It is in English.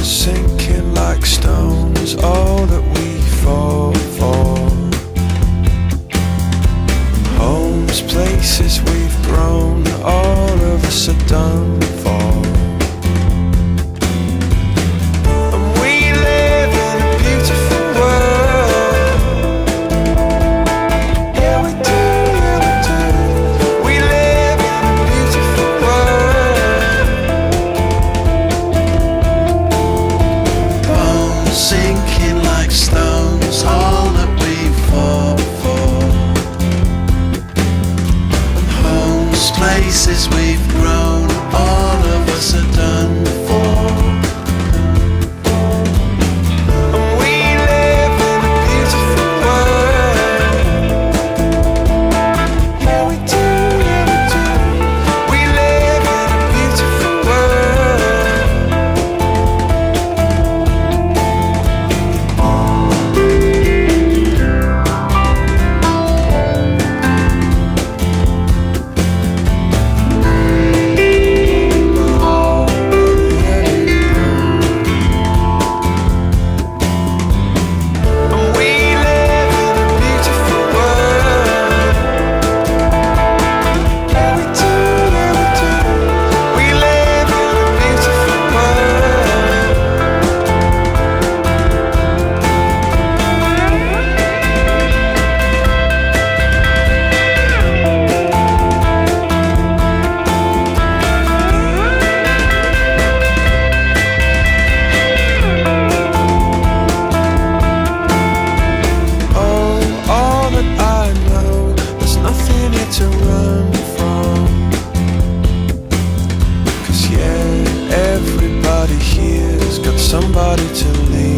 sinking like stones, all that we fall for. Homes, places we've grown, all of us are done for. And we live in a beautiful world. Yeah, we do, yeah, we do. We live in a beautiful world. Bones sinking like stones, all that we fall for. Homes, places we've grown, all of us are done for. And we live in a beautiful world. Yeah, we do, yeah, we do. We live in a beautiful world. And we live in a beautiful world. Yeah, we do, yeah, we do. We live in a beautiful world. Oh, all that I know, there's nothing here to run from. 'Cause yeah, everybody here's got somebody to lean